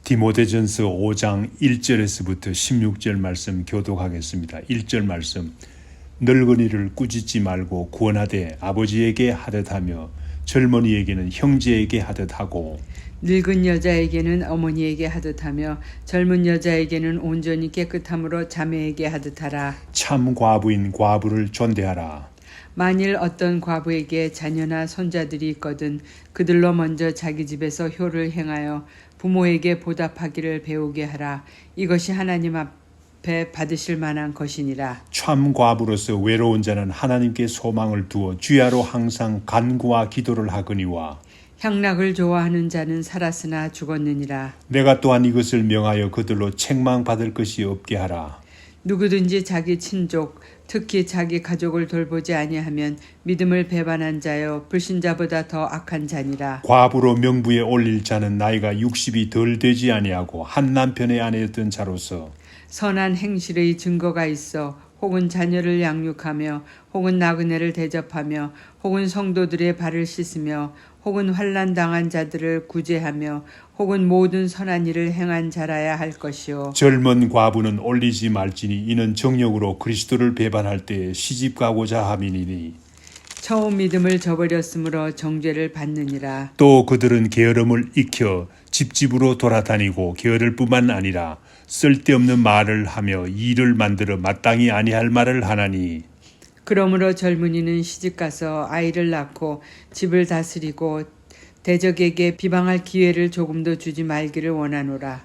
디모데전서 5장 1절에서부터 16절 말씀 교독하겠습니다. 1절 말씀. 늙은이를 꾸짖지 말고 구원하되 아버지에게 하듯하며 젊은이에게는 형제에게 하듯하고 늙은 여자에게는 어머니에게 하듯하며 젊은 여자에게는 온전히 깨끗함으로 자매에게 하듯하라. 참 과부인 과부를 존대하라. 만일 어떤 과부에게 자녀나 손자들이 있거든 그들로 먼저 자기 집에서 효를 행하여 부모에게 보답하기를 배우게 하라. 이것이 하나님 앞에 받으실 만한 것이니라. 참 과부로서 외로운 자는 하나님께 소망을 두어 주야로 항상 간구와 기도를 하거니와 향락을 좋아하는 자는 살았으나 죽었느니라. 내가 또한 이것을 명하여 그들로 책망받을 것이 없게 하라. 누구든지 자기 친족 특히 자기 가족을 돌보지 아니하면 믿음을 배반한 자여 불신자보다 더 악한 자니라. 과부로 명부에 올릴 자는 나이가 60이 덜 되지 아니하고 한 남편의 아내였던 자로서 선한 행실의 증거가 있어 혹은 자녀를 양육하며 혹은 나그네를 대접하며 혹은 성도들의 발을 씻으며 혹은 환난 당한 자들을 구제하며 혹은 모든 선한 일을 행한 자라야 할 것이요. 젊은 과부는 올리지 말지니 이는 정욕으로 그리스도를 배반할 때에 시집가고자 함이니니 처음 믿음을 저버렸으므로 정죄를 받느니라. 또 그들은 게으름을 익혀 집집으로 돌아다니고 게으를 뿐만 아니라 쓸데없는 말을 하며 일을 만들어 마땅히 아니할 말을 하나니 그러므로 젊은이는 시집가서 아이를 낳고 집을 다스리고 대적에게 비방할 기회를 조금도 주지 말기를 원하노라.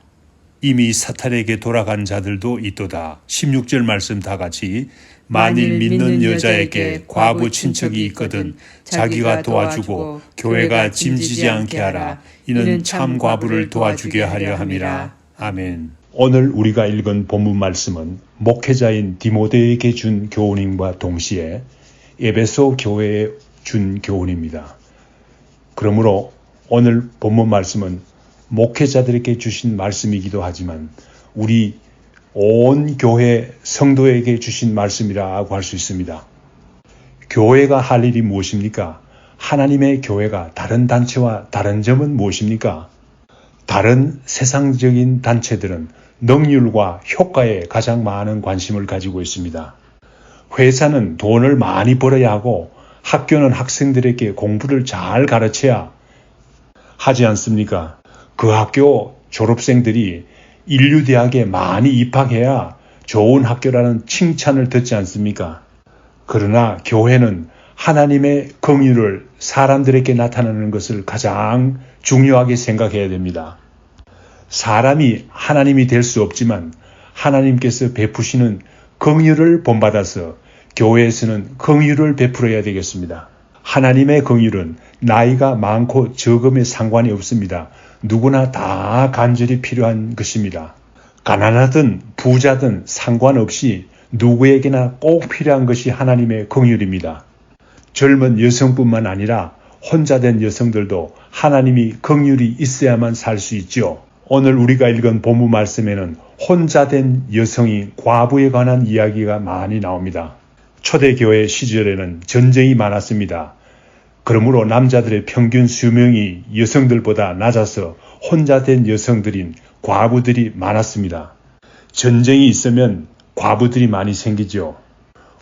이미 사탄에게 돌아간 자들도 있도다. 16절 말씀 다 같이 만일 믿는 여자에게 과부 친척이 있거든 자기가 도와주고 교회가 짐지지 않게 하라. 이는 참 과부를 도와주게 하려 함이라. 아멘. 오늘 우리가 읽은 본문 말씀은 목회자인 디모데에게 준 교훈임과 동시에 에베소 교회에 준 교훈입니다. 그러므로 오늘 본문 말씀은 목회자들에게 주신 말씀이기도 하지만 우리 온 교회 성도에게 주신 말씀이라고 할 수 있습니다. 교회가 할 일이 무엇입니까? 하나님의 교회가 다른 단체와 다른 점은 무엇입니까? 다른 세상적인 단체들은 능률과 효과에 가장 많은 관심을 가지고 있습니다. 회사는 돈을 많이 벌어야 하고 학교는 학생들에게 공부를 잘 가르쳐야 하지 않습니까? 그 학교 졸업생들이 인류대학에 많이 입학해야 좋은 학교라는 칭찬을 듣지 않습니까? 그러나 교회는 하나님의 긍휼을 사람들에게 나타내는 것을 가장 중요하게 생각해야 됩니다. 사람이 하나님이 될 수 없지만 하나님께서 베푸시는 긍휼을 본받아서 교회에서는 긍휼을 베풀어야 되겠습니다. 하나님의 긍휼은 나이가 많고 적음에 상관이 없습니다. 누구나 다 간절히 필요한 것입니다. 가난하든 부자든 상관없이 누구에게나 꼭 필요한 것이 하나님의 긍휼입니다. 젊은 여성뿐만 아니라 혼자 된 여성들도 하나님이 긍휼이 있어야만 살 수 있죠. 오늘 우리가 읽은 본문 말씀에는 혼자 된 여성이 과부에 관한 이야기가 많이 나옵니다. 초대교회 시절에는 전쟁이 많았습니다. 그러므로 남자들의 평균 수명이 여성들보다 낮아서 혼자 된 여성들인 과부들이 많았습니다. 전쟁이 있으면 과부들이 많이 생기죠.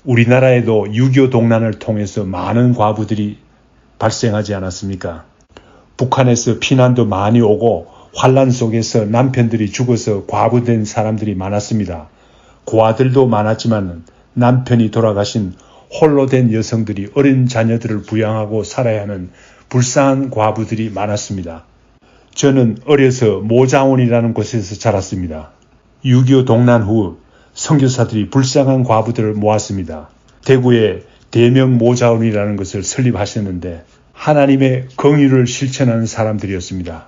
우리나라에도 6.25 동란을 통해서 많은 과부들이 발생하지 않았습니까? 북한에서 피난도 많이 오고 환란 속에서 남편들이 죽어서 과부된 사람들이 많았습니다. 고아들도 많았지만 남편이 돌아가신 홀로 된 여성들이 어린 자녀들을 부양하고 살아야 하는 불쌍한 과부들이 많았습니다. 저는 어려서 모자원이라는 곳에서 자랐습니다. 6.25 동란 후 선교사들이 불쌍한 과부들을 모았습니다. 대구에 대명 모자원이라는 것을 설립하셨는데 하나님의 긍휼을 실천하는 사람들이었습니다.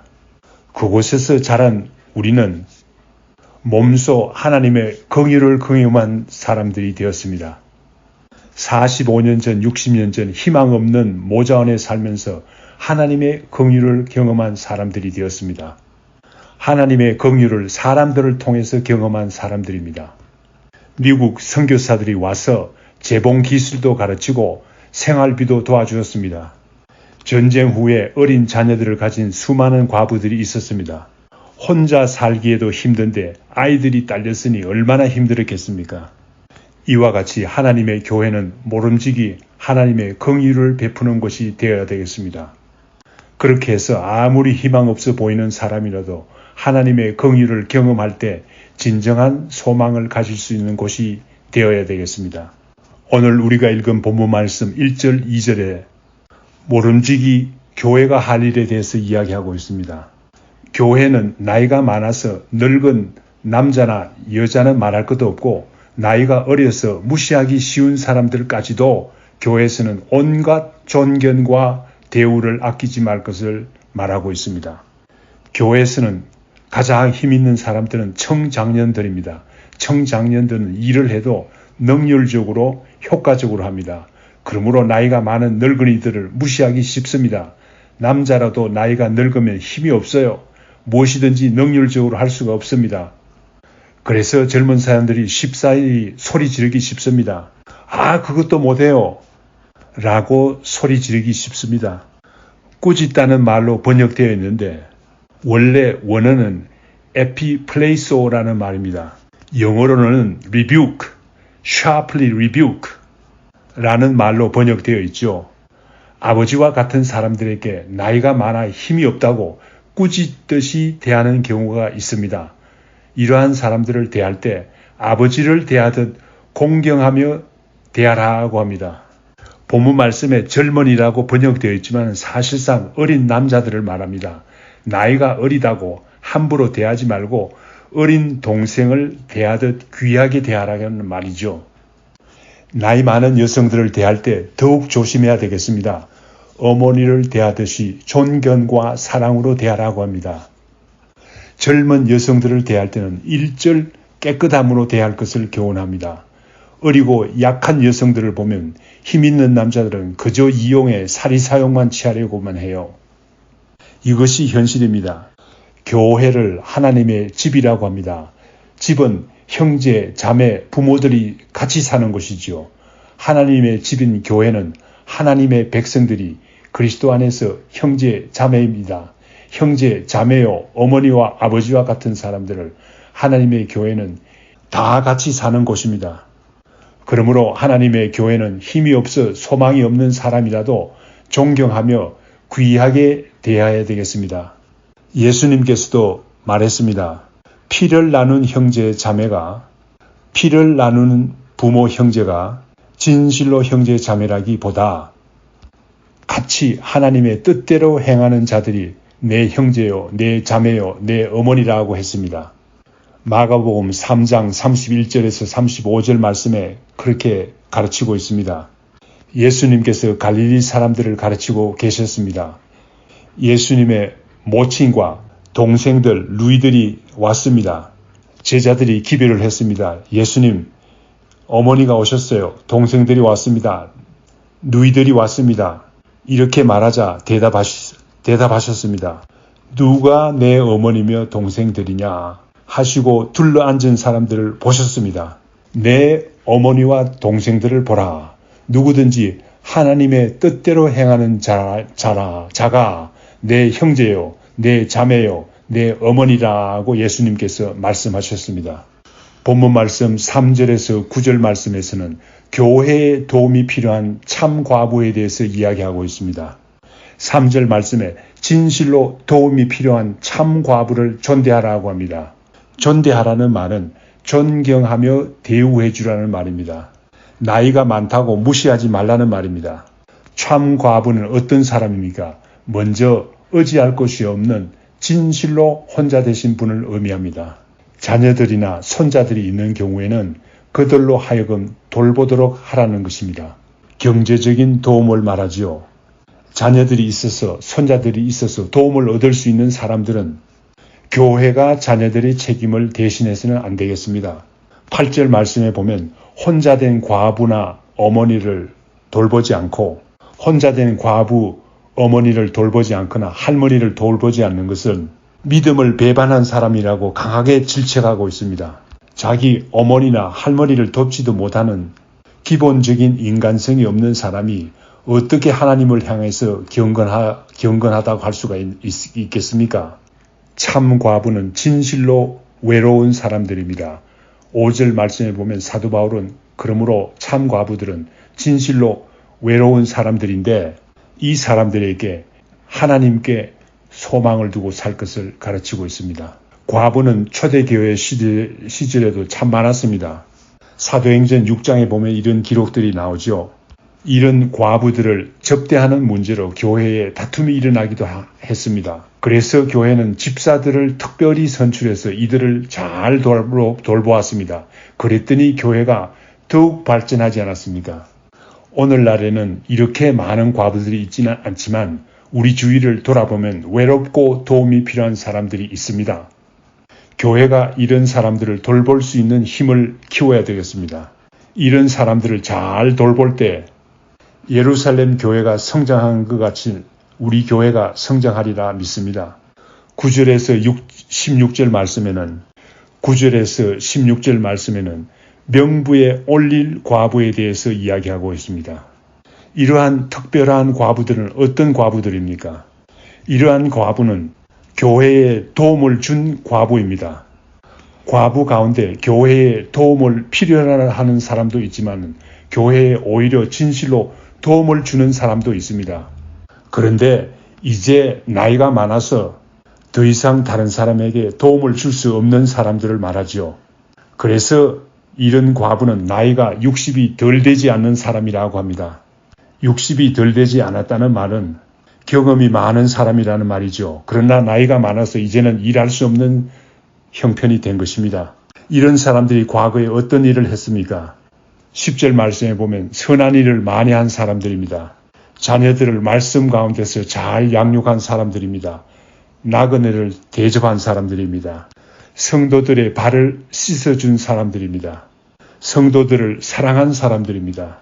그곳에서 자란 우리는 몸소 하나님의 긍휼을 경험한 사람들이 되었습니다. 45년 전, 60년 전 희망 없는 모자원에 살면서 하나님의 긍휼을 경험한 사람들이 되었습니다. 하나님의 긍휼을 사람들을 통해서 경험한 사람들입니다. 미국 선교사들이 와서 재봉 기술도 가르치고 생활비도 도와주었습니다. 전쟁 후에 어린 자녀들을 가진 수많은 과부들이 있었습니다. 혼자 살기에도 힘든데 아이들이 딸렸으니 얼마나 힘들었겠습니까? 이와 같이 하나님의 교회는 모름지기 하나님의 긍휼을 베푸는 곳이 되어야 되겠습니다. 그렇게 해서 아무리 희망 없어 보이는 사람이라도 하나님의 긍휼을 경험할 때 진정한 소망을 가질 수 있는 곳이 되어야 되겠습니다. 오늘 우리가 읽은 본문 말씀 1절, 2절에 모름지기 교회가 할 일에 대해서 이야기하고 있습니다. 교회는 나이가 많아서 늙은 남자나 여자는 말할 것도 없고 나이가 어려서 무시하기 쉬운 사람들까지도 교회에서는 온갖 존경과 대우를 아끼지 말 것을 말하고 있습니다. 교회에서는 가장 힘 있는 사람들은 청장년들입니다. 청장년들은 일을 해도 능률적으로 효과적으로 합니다. 그러므로 나이가 많은 늙은이들을 무시하기 쉽습니다. 남자라도 나이가 늙으면 힘이 없어요. 무엇이든지 능률적으로 할 수가 없습니다. 그래서 젊은 사람들이 쉽사리 소리 지르기 쉽습니다. 그것도 못해요 라고 소리 지르기 쉽습니다. 꾸짖다는 말로 번역되어 있는데 원래 원어는 에피플레이소라는 말입니다. 영어로는 rebuke, sharply rebuke 라는 말로 번역되어 있죠. 아버지와 같은 사람들에게 나이가 많아 힘이 없다고 꾸짖듯이 대하는 경우가 있습니다. 이러한 사람들을 대할 때 아버지를 대하듯 공경하며 대하라고 합니다. 본문 말씀에 젊은이라고 번역되어 있지만 사실상 어린 남자들을 말합니다. 나이가 어리다고 함부로 대하지 말고 어린 동생을 대하듯 귀하게 대하라는 말이죠. 나이 많은 여성들을 대할 때 더욱 조심해야 되겠습니다. 어머니를 대하듯이 존경과 사랑으로 대하라고 합니다. 젊은 여성들을 대할 때는 일절 깨끗함으로 대할 것을 교훈합니다. 어리고 약한 여성들을 보면 힘 있는 남자들은 그저 이용해 사리사욕만 취하려고만 해요. 이것이 현실입니다. 교회를 하나님의 집이라고 합니다. 집은 형제, 자매, 부모들이 같이 사는 곳이지요. 하나님의 집인 교회는 하나님의 백성들이 그리스도 안에서 형제, 자매입니다. 형제, 자매요, 어머니와 아버지와 같은 사람들을 하나님의 교회는 다 같이 사는 곳입니다. 그러므로 하나님의 교회는 힘이 없어 소망이 없는 사람이라도 존경하며 귀하게 대해야 되겠습니다. 예수님께서도 말했습니다. 피를 나눈 형제 자매가 피를 나누는 부모 형제가 진실로 형제 자매라기보다 같이 하나님의 뜻대로 행하는 자들이 내 형제요, 내 자매요, 내 어머니라고 했습니다. 마가복음 3장 31절에서 35절 말씀에 그렇게 가르치고 있습니다. 예수님께서 갈릴리 사람들을 가르치고 계셨습니다. 예수님의 모친과 동생들, 누이들이 왔습니다. 제자들이 기별을 했습니다. 예수님, 어머니가 오셨어요. 동생들이 왔습니다. 누이들이 왔습니다. 이렇게 말하자 대답하셨습니다. 누가 내 어머니며 동생들이냐 하시고 둘러앉은 사람들을 보셨습니다. 내 어머니와 동생들을 보라. 누구든지 하나님의 뜻대로 행하는 자가 내 형제요, 내 자매요, 내 어머니라고 예수님께서 말씀하셨습니다. 본문 말씀 3절에서 9절 말씀에서는 교회에 도움이 필요한 참 과부에 대해서 이야기하고 있습니다. 3절 말씀에 진실로 도움이 필요한 참 과부를 존대하라고 합니다. 존대하라는 말은 존경하며 대우해 주라는 말입니다. 나이가 많다고 무시하지 말라는 말입니다. 참 과부는 어떤 사람입니까? 먼저 의지할 곳이 없는 진실로 혼자 되신 분을 의미합니다. 자녀들이나 손자들이 있는 경우에는 그들로 하여금 돌보도록 하라는 것입니다. 경제적인 도움을 말하지요. 자녀들이 있어서 손자들이 있어서 도움을 얻을 수 있는 사람들은 교회가 자녀들의 책임을 대신해서는 안 되겠습니다. 8절 말씀에 보면 혼자 된 과부나 어머니를 돌보지 않고 혼자 된 과부, 어머니를 돌보지 않거나 할머니를 돌보지 않는 것은 믿음을 배반한 사람이라고 강하게 질책하고 있습니다. 자기 어머니나 할머니를 돕지도 못하는 기본적인 인간성이 없는 사람이 어떻게 하나님을 향해서 경건하다고 할 수가 있겠습니까? 참 과부는 진실로 외로운 사람들입니다. 5절 말씀에 보면 사도 바울은 그러므로 참 과부들은 진실로 외로운 사람들인데 이 사람들에게 하나님께 소망을 두고 살 것을 가르치고 있습니다. 과부는 초대교회 시절에도 참 많았습니다. 사도행전 6장에 보면 이런 기록들이 나오죠. 이런 과부들을 접대하는 문제로 교회에 다툼이 일어나기도 했습니다. 그래서 교회는 집사들을 특별히 선출해서 이들을 잘 돌보았습니다. 그랬더니 교회가 더욱 발전하지 않았습니까? 오늘날에는 이렇게 많은 과부들이 있지는 않지만 우리 주위를 돌아보면 외롭고 도움이 필요한 사람들이 있습니다. 교회가 이런 사람들을 돌볼 수 있는 힘을 키워야 되겠습니다. 이런 사람들을 잘 돌볼 때 예루살렘 교회가 성장한 것 같이 우리 교회가 성장하리라 믿습니다. 9절에서 16절 말씀에는 명부에 올릴 과부에 대해서 이야기하고 있습니다. 이러한 특별한 과부들은 어떤 과부들입니까? 이러한 과부는 교회에 도움을 준 과부입니다. 과부 가운데 교회에 도움을 필요로 하는 사람도 있지만 교회에 오히려 진실로 도움을 주는 사람도 있습니다. 그런데 이제 나이가 많아서 더 이상 다른 사람에게 도움을 줄 수 없는 사람들을 말하죠. 그래서 이런 과부는 나이가 60이 덜 되지 않는 사람이라고 합니다. 60이 덜 되지 않았다는 말은 경험이 많은 사람이라는 말이죠. 그러나 나이가 많아서 이제는 일할 수 없는 형편이 된 것입니다. 이런 사람들이 과거에 어떤 일을 했습니까? 10절 말씀에 보면 선한 일을 많이 한 사람들입니다. 자녀들을 말씀 가운데서 잘 양육한 사람들입니다. 나그네를 대접한 사람들입니다. 성도들의 발을 씻어준 사람들입니다. 성도들을 사랑한 사람들입니다.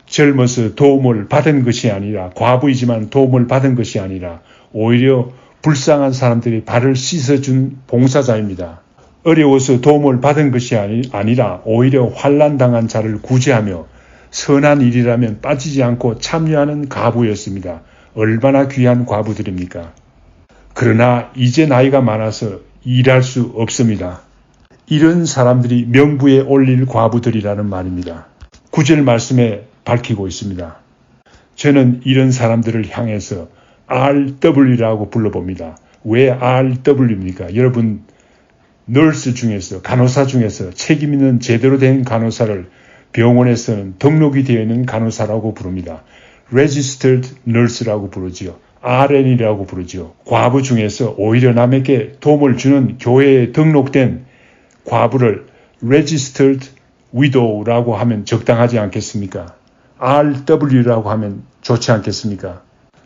젊어서 도움을 받은 것이 아니라 과부이지만 도움을 받은 것이 아니라 오히려 불쌍한 사람들이 발을 씻어준 봉사자입니다. 어려워서 도움을 받은 것이 아니라 오히려 환난당한 자를 구제하며 선한 일이라면 빠지지 않고 참여하는 과부였습니다. 얼마나 귀한 과부들입니까? 그러나 이제 나이가 많아서 일할 수 없습니다. 이런 사람들이 명부에 올릴 과부들이라는 말입니다. 9절 말씀에 밝히고 있습니다. 저는 이런 사람들을 향해서 RW라고 불러봅니다. 왜 RW입니까? 여러분 널스 중에서 간호사 중에서 책임 있는 제대로 된 간호사를 병원에서는 등록이 되어 있는 간호사라고 부릅니다. Registered Nurse라고 부르지요. RN이라고 부르지요. 과부 중에서 오히려 남에게 도움을 주는 교회에 등록된 과부를 Registered Widow라고 하면 적당하지 않겠습니까? RW라고 하면 좋지 않겠습니까?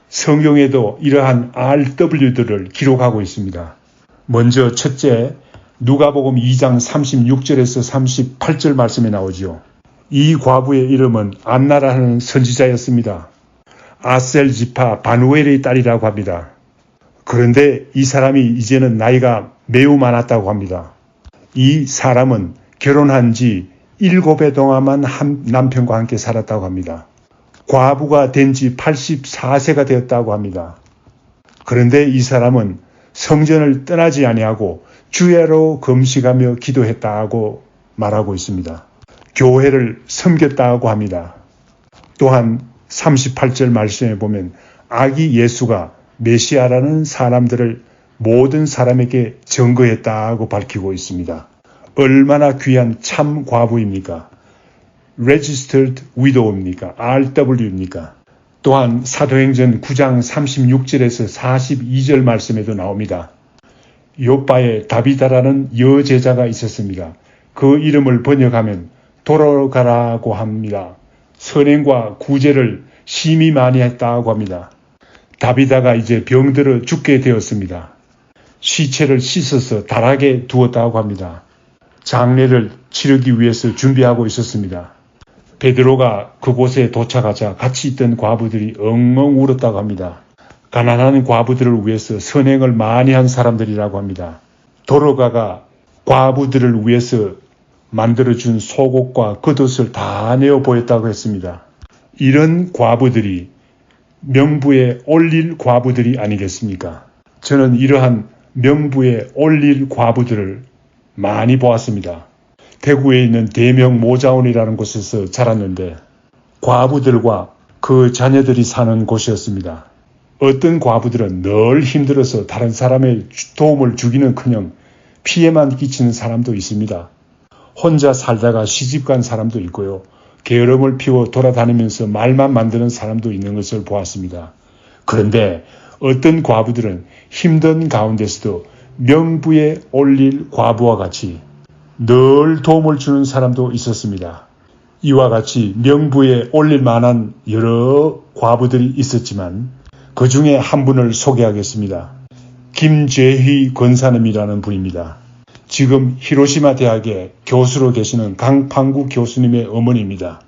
성경에도 이러한 RW들을 기록하고 있습니다. 먼저 첫째, 누가복음 2장 36절에서 38절 말씀에 나오지요. 이 과부의 이름은 안나라는 선지자였습니다. 아셀 지파 바누엘의 딸이라고 합니다. 그런데 이 사람이 이제는 나이가 매우 많았다고 합니다. 이 사람은 결혼한 지 7해 동안만 한 남편과 함께 살았다고 합니다. 과부가 된 지 84세가 되었다고 합니다. 그런데 이 사람은 성전을 떠나지 아니하고 주야로 금식하며 기도했다고 말하고 있습니다. 교회를 섬겼다고 합니다. 또한 38절 말씀에 보면 아기 예수가 메시아라는 사람들을 모든 사람에게 증거했다고 밝히고 있습니다. 얼마나 귀한 참 과부입니까? Registered Widow입니까? RW입니까? 또한 사도행전 9장 36절에서 42절 말씀에도 나옵니다. 요빠에 다비다라는 여제자가 있었습니다. 그 이름을 번역하면 돌아가라고 합니다. 선행과 구제를 심히 많이 했다고 합니다. 다비다가 이제 병들어 죽게 되었습니다. 시체를 씻어서 달하게 두었다고 합니다. 장례를 치르기 위해서 준비하고 있었습니다. 베드로가 그곳에 도착하자 같이 있던 과부들이 엉엉 울었다고 합니다. 가난한 과부들을 위해서 선행을 많이 한 사람들이라고 합니다. 도로가가 과부들을 위해서 만들어준 속옷과 겉옷을 다 내어 보였다고 했습니다. 이런 과부들이 명부에 올릴 과부들이 아니겠습니까? 저는 이러한 명부에 올릴 과부들을 많이 보았습니다. 대구에 있는 대명 모자원이라는 곳에서 자랐는데 과부들과 그 자녀들이 사는 곳이었습니다. 어떤 과부들은 늘 힘들어서 다른 사람의 도움을 주기는커녕 피해만 끼치는 사람도 있습니다. 혼자 살다가 시집간 사람도 있고요. 게으름을 피워 돌아다니면서 말만 만드는 사람도 있는 것을 보았습니다. 그런데 어떤 과부들은 힘든 가운데서도 명부에 올릴 과부와 같이 늘 도움을 주는 사람도 있었습니다. 이와 같이 명부에 올릴 만한 여러 과부들이 있었지만 그 중에 한 분을 소개하겠습니다. 김재희 권사님이라는 분입니다. 지금 히로시마 대학의 교수로 계시는 강판구 교수님의 어머니입니다.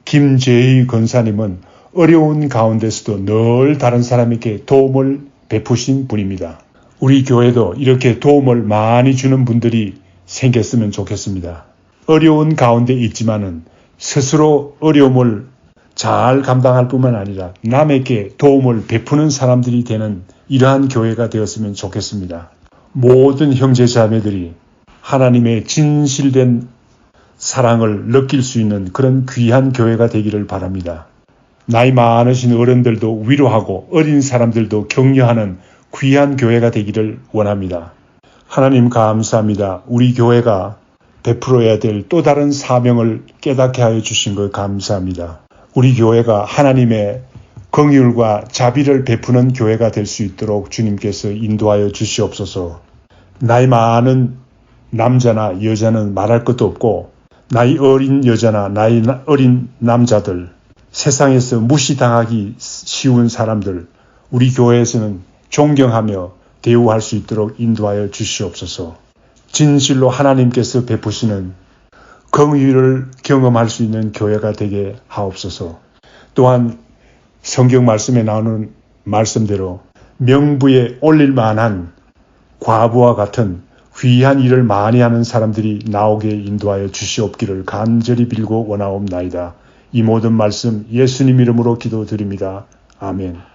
김재희 권사님은 어려운 가운데서도 늘 다른 사람에게 도움을 베푸신 분입니다. 우리 교회도 이렇게 도움을 많이 주는 분들이 생겼으면 좋겠습니다. 어려운 가운데 있지만은 스스로 어려움을 잘 감당할 뿐만 아니라 남에게 도움을 베푸는 사람들이 되는 이러한 교회가 되었으면 좋겠습니다. 모든 형제자매들이 하나님의 진실된 사랑을 느낄 수 있는 그런 귀한 교회가 되기를 바랍니다. 나이 많으신 어른들도 위로하고 어린 사람들도 격려하는 귀한 교회가 되기를 원합니다. 하나님 감사합니다. 우리 교회가 베풀어야 될 또 다른 사명을 깨닫게 하여 주신 것 감사합니다. 우리 교회가 하나님의 긍휼과 자비를 베푸는 교회가 될 수 있도록 주님께서 인도하여 주시옵소서. 나이 많은 남자나 여자는 말할 것도 없고 나이 어린 여자나 나이 어린 남자들, 세상에서 무시당하기 쉬운 사람들, 우리 교회에서는 존경하며 대우할 수 있도록 인도하여 주시옵소서. 진실로 하나님께서 베푸시는 긍휼을 경험할 수 있는 교회가 되게 하옵소서. 또한 성경 말씀에 나오는 말씀대로 명부에 올릴 만한 과부와 같은 귀한 일을 많이 하는 사람들이 나오게 인도하여 주시옵기를 간절히 빌고 원하옵나이다. 이 모든 말씀 예수님 이름으로 기도드립니다. 아멘.